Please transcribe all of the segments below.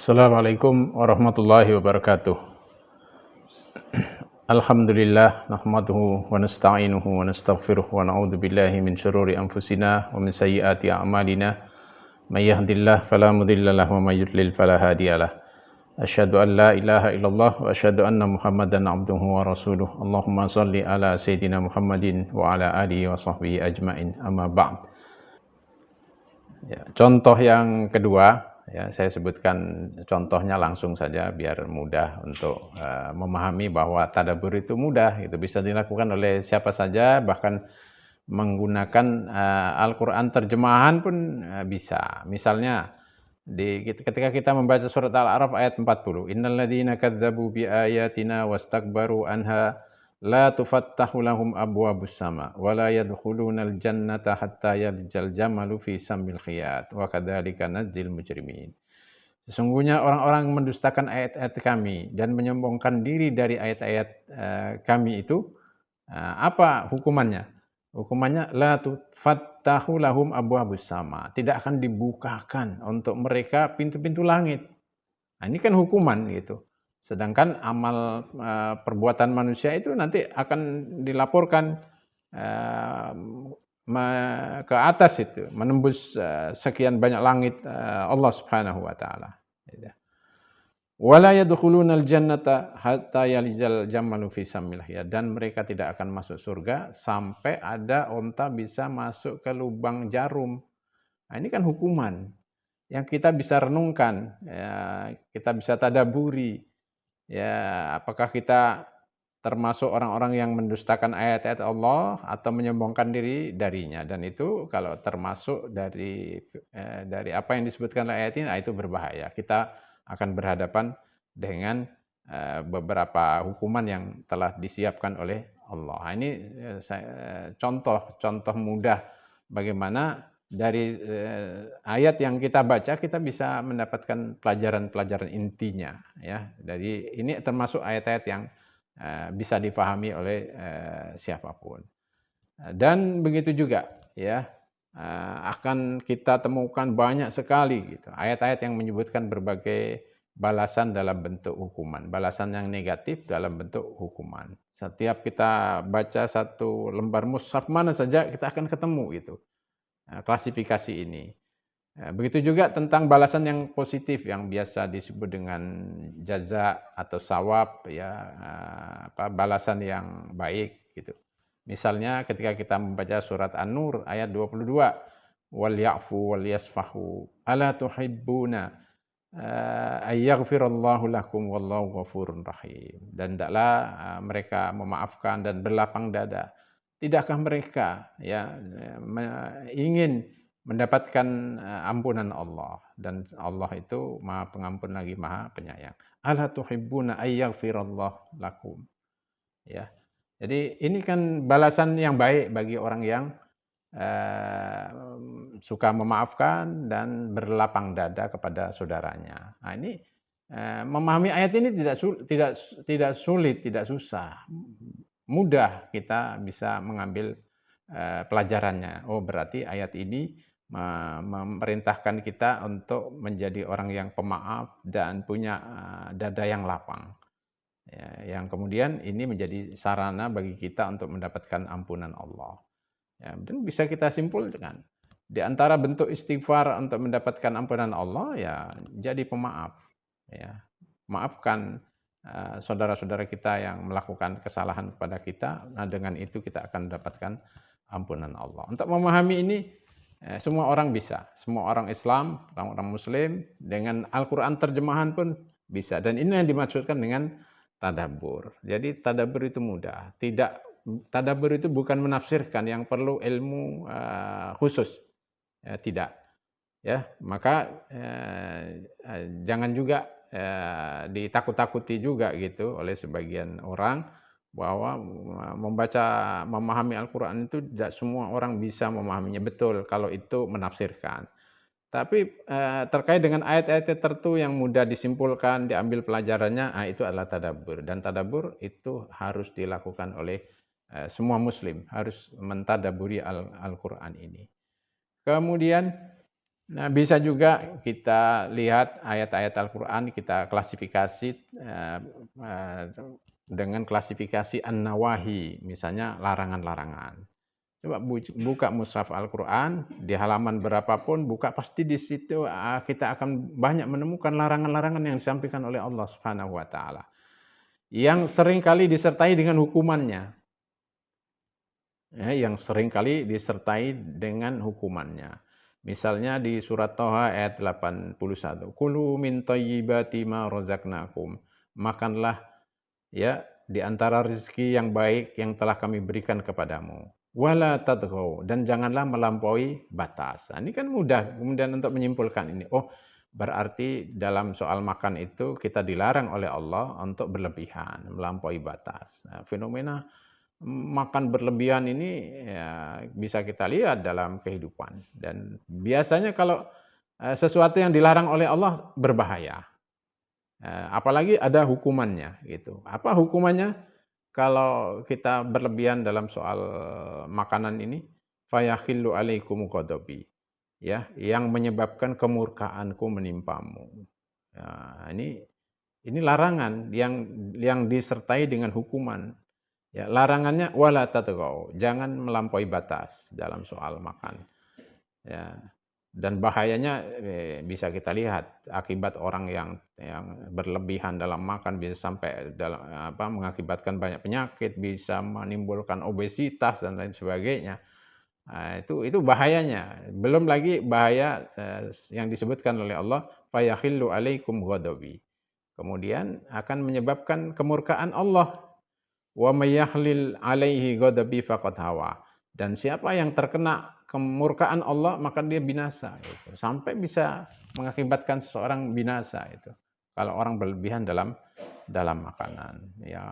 Assalamualaikum warahmatullahi wabarakatuh. Alhamdulillah nahmaduhu wa nasta'inuhu wa nastaghfiruh wa na'udzu billahi min syururi anfusina wa min sayyiati a'malina. May yahdihillahu fala mudilla lahu wa may yudlil fala hadiyalah. Asyhadu an la ilaha illallah wa asyhadu anna Muhammadan abduhu wa rasuluh. Allahumma shalli ala sayyidina Muhammadin wa ala alihi wa sahbihi ajmain. Amma ba'd. Ya, contoh yang kedua, ya, saya sebutkan contohnya langsung saja biar mudah untuk memahami bahwa tadabbur itu mudah, itu bisa dilakukan oleh siapa saja, bahkan menggunakan Al-Qur'an terjemahan pun bisa. Misalnya ketika kita membaca surat Al-A'raf ayat 40, "Innal ladzina kadzdzabu biayatina wastakbaru anha la tufattahu lahum abwabus sama wa la yadkhulunal jannata hatta yaljal jamalu fi sammil khiyat wa kadzalika najzil mujrimin." Sesungguhnya orang-orang yang mendustakan ayat-ayat kami dan menyombongkan diri dari ayat-ayat kami itu, apa hukumannya? Hukumannya la tufattahu lahum abwabus sama, tidak akan dibukakan untuk mereka pintu-pintu langit. Nah, ini kan hukuman gitu. Sedangkan amal perbuatan manusia itu nanti akan dilaporkan eee, ke atas itu, menembus sekian banyak langit Allah Subhanahu wa taala, gitu. Wala yadkhulunal jannata hatta yalijal jamalu fi sammil khiyat, dan mereka tidak akan masuk surga sampai ada onta bisa masuk ke lubang jarum. Nah, ini kan hukuman yang kita bisa renungkan, ya, kita bisa tadaburi. Ya, apakah kita termasuk orang-orang yang mendustakan ayat-ayat Allah atau menyombongkan diri darinya? Dan itu kalau termasuk dari apa yang disebutkan oleh ayat ini, nah itu berbahaya. Kita akan berhadapan dengan beberapa hukuman yang telah disiapkan oleh Allah. Nah, ini contoh mudah bagaimana dari ayat yang kita baca kita bisa mendapatkan pelajaran-pelajaran intinya, ya. Jadi ini termasuk ayat-ayat yang bisa dipahami oleh siapapun. Dan begitu juga, ya, akan kita temukan banyak sekali gitu ayat-ayat yang menyebutkan berbagai balasan dalam bentuk hukuman, balasan yang negatif dalam bentuk hukuman. Setiap kita baca satu lembar mushaf mana saja kita akan ketemu itu klasifikasi ini. Begitu juga tentang balasan yang positif yang biasa disebut dengan jaza atau sawab, ya, balasan yang baik gitu. Misalnya ketika kita membaca surat An-Nur ayat 22, "Wal ya'fu wal yasfahu, ala tuhibbuna ay yaghfirallahu lakum wallahu ghafurur rahim." Dan hendaklah mereka memaafkan dan berlapang dada. Tidakkah mereka, ya, ingin mendapatkan ampunan Allah, dan Allah itu Maha Pengampun lagi Maha Penyayang. Ala tuhibbuna ay yaghfirallahu lakum. Ya. Jadi ini kan balasan yang baik bagi orang yang suka memaafkan dan berlapang dada kepada saudaranya. Nah, ini memahami ayat ini tidak sulit, tidak susah. Mudah kita bisa mengambil pelajarannya. Oh, berarti ayat ini memerintahkan kita untuk menjadi orang yang pemaaf dan punya dada yang lapang. Ya, yang kemudian ini menjadi sarana bagi kita untuk mendapatkan ampunan Allah. Ya, dan bisa kita simpulkan di antara bentuk istighfar untuk mendapatkan ampunan Allah, ya, jadi pemaaf. Ya, maafkan saudara-saudara kita yang melakukan kesalahan kepada kita. Nah, dengan itu kita akan mendapatkan ampunan Allah. Untuk memahami ini semua orang bisa, semua orang Islam, orang Muslim dengan Al-Quran terjemahan pun bisa. Dan ini yang dimaksudkan dengan tadabbur. Jadi tadabbur itu mudah. Tadabbur itu bukan menafsirkan yang perlu ilmu khusus. Tidak. Ya, maka jangan juga ditakut-takuti juga gitu oleh sebagian orang bahwa memahami Al-Quran itu tidak semua orang bisa memahaminya betul kalau itu menafsirkan. Tapi terkait dengan ayat-ayat tertentu yang mudah disimpulkan, diambil pelajarannya, itu adalah tadabbur. Dan tadabbur itu harus dilakukan oleh semua muslim, harus mentadabburi Al-Quran ini. Kemudian Nah, bisa juga kita lihat ayat-ayat Al-Qur'an, kita klasifikasi, eee, dengan klasifikasi an-nawahi, misalnya larangan-larangan. Coba buka mushaf Al-Qur'an, di halaman berapapun buka, pasti di situ, kita akan banyak menemukan larangan-larangan yang disampaikan oleh Allah Subhanahu wa taala, yang seringkali disertai dengan hukumannya, ya, yang seringkali disertai dengan hukumannya. Misalnya di surat Thaha ayat 81, "Kulu min thayyibati ma razaqnakum." Makanlah, ya, di antara rezeki yang baik yang telah kami berikan kepadamu. Wala tadghaw, dan janganlah melampaui batas. Nah, ini kan mudah kemudian untuk menyimpulkan ini. Oh, berarti dalam soal makan itu kita dilarang oleh Allah untuk berlebihan, melampaui batas. Nah, fenomena makan berlebihan ini ya bisa kita lihat dalam kehidupan, dan biasanya kalau sesuatu yang dilarang oleh Allah berbahaya. Apalagi ada hukumannya gitu. Apa hukumannya? Kalau kita berlebihan dalam soal makanan ini, fayakhillu alaikum ghadabi, ya, yang menyebabkan kemurkaanku menimpamu. Nah, ini larangan yang disertai dengan hukuman. Ya, larangannya wala tatghaw, jangan melampaui batas dalam soal makan. Ya, dan bahayanya bisa kita lihat akibat orang yang berlebihan dalam makan bisa sampai mengakibatkan banyak penyakit, bisa menimbulkan obesitas dan lain sebagainya. Nah, itu bahayanya. Belum lagi bahaya yang disebutkan oleh Allah, fayakhillu alaikum ghadabi. Kemudian akan menyebabkan kemurkaan Allah. Wa may yahlil 'alaihi ghadabi faqad hawa. Dan siapa yang terkena kemurkaan Allah maka dia binasa itu. Sampai bisa mengakibatkan seseorang binasa itu. Kalau orang berlebihan dalam makanan. Ya,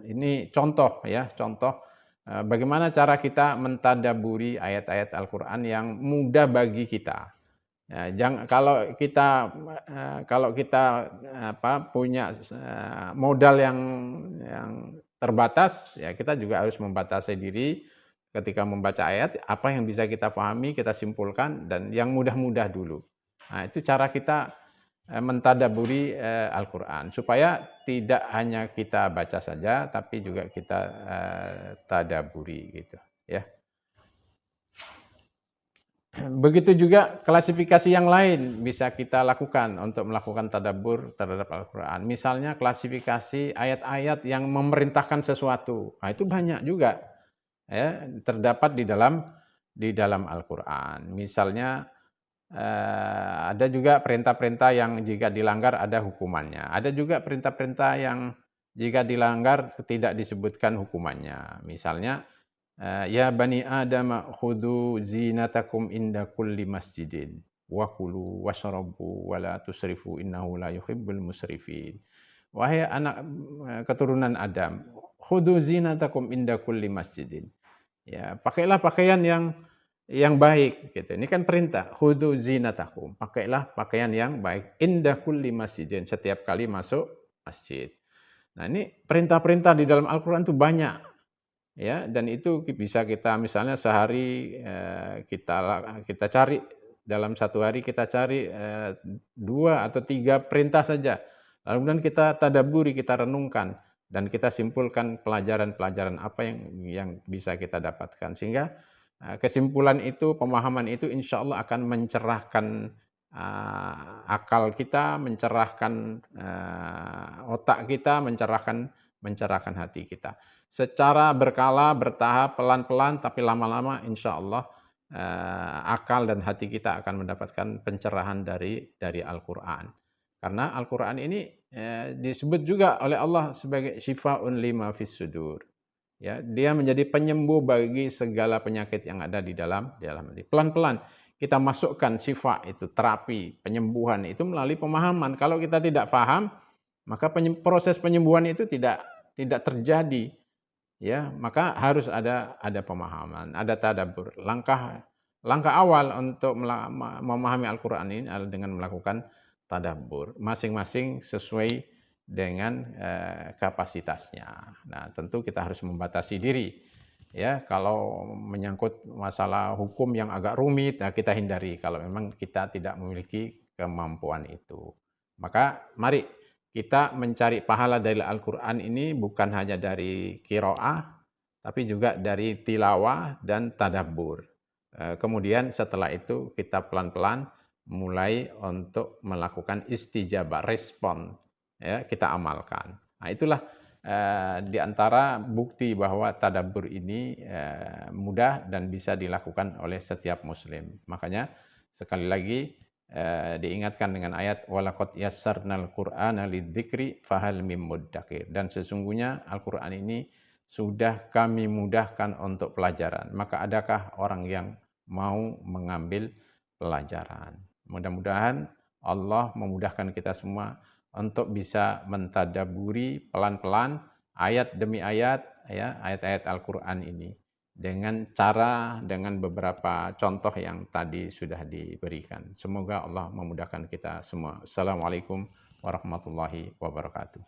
ini contoh ya, contoh bagaimana cara kita mentadabburi ayat-ayat Al-Qur'an yang mudah bagi kita. Ya, kalau kita punya modal yang terbatas, ya kita juga harus membatasi diri ketika membaca ayat, apa yang bisa kita pahami, kita simpulkan, dan yang mudah-mudah dulu. Nah, itu cara kita mentadabburi Al-Qur'an, supaya tidak hanya kita baca saja, tapi juga kita tadabburi gitu, ya. Begitu juga klasifikasi yang lain bisa kita lakukan untuk melakukan tadabbur terhadap Al-Qur'an. Misalnya klasifikasi ayat-ayat yang memerintahkan sesuatu. Nah, itu banyak juga ya, terdapat di dalam Al-Qur'an. Misalnya ada juga perintah-perintah yang jika dilanggar ada hukumannya. Ada juga perintah-perintah yang jika dilanggar tidak disebutkan hukumannya. Misalnya, ya bani Adam khudu zinatakum inda kulli masjidin wa kulu washrabu wa la tusrifu innahu la yuhibbul musrifin. Wahai anak keturunan Adam, khudu zinatakum inda kulli masjidin. Ya, pakailah pakaian yang baik gitu. Ini kan perintah, khudu zinatakum. Pakailah pakaian yang baik inda kulli masjidin, setiap kali masuk masjid. Nah, ini perintah-perintah di dalam Al-Qur'an itu banyak, ya, dan itu bisa kita misalnya sehari kita cari dalam satu hari kita cari 2 atau 3 perintah saja. Lalu kemudian kita tadabburi, kita renungkan, dan kita simpulkan pelajaran-pelajaran apa yang bisa kita dapatkan. Sehingga kesimpulan itu, pemahaman itu insya Allah akan mencerahkan akal kita, mencerahkan otak kita, mencerahkan hati kita. Secara berkala, bertahap, pelan-pelan, tapi lama-lama insya Allah akal dan hati kita akan mendapatkan pencerahan dari Al-Qur'an. Karena Al-Qur'an ini disebut juga oleh Allah sebagai syifaun lima fis sudur. Ya, dia menjadi penyembuh bagi segala penyakit yang ada di dalam hati. Pelan-pelan kita masukkan syifa itu, terapi, penyembuhan itu melalui pemahaman. Kalau kita tidak paham, maka proses penyembuhan itu tidak terjadi. Ya, maka harus ada pemahaman, ada tadabbur. Langkah awal untuk memahami Al-Qur'an ini adalah dengan melakukan tadabbur, masing-masing sesuai dengan kapasitasnya. Nah, tentu kita harus membatasi diri. Ya, kalau menyangkut masalah hukum yang agak rumit, ya kita hindari kalau memang kita tidak memiliki kemampuan itu. Maka mari kita mencari pahala dari Al-Quran ini bukan hanya dari qiraah, tapi juga dari tilawah dan tadabbur. Kemudian setelah itu kita pelan-pelan mulai untuk melakukan istijabah, respon, ya kita amalkan. Nah itulah di antara bukti bahwa tadabbur ini mudah dan bisa dilakukan oleh setiap muslim. Makanya sekali lagi diingatkan dengan ayat walaqad yassarnal qur'ana lidzikri fahal mim muddakir, dan sesungguhnya Al-Qur'an ini sudah kami mudahkan untuk pelajaran. Maka adakah orang yang mau mengambil pelajaran? Mudah-mudahan Allah memudahkan kita semua untuk bisa mentadaburi pelan-pelan ayat demi ayat, ya, ayat-ayat Al-Qur'an ini dengan cara, dengan beberapa contoh yang tadi sudah diberikan. Semoga Allah memudahkan kita semua. Assalamualaikum warahmatullahi wabarakatuh.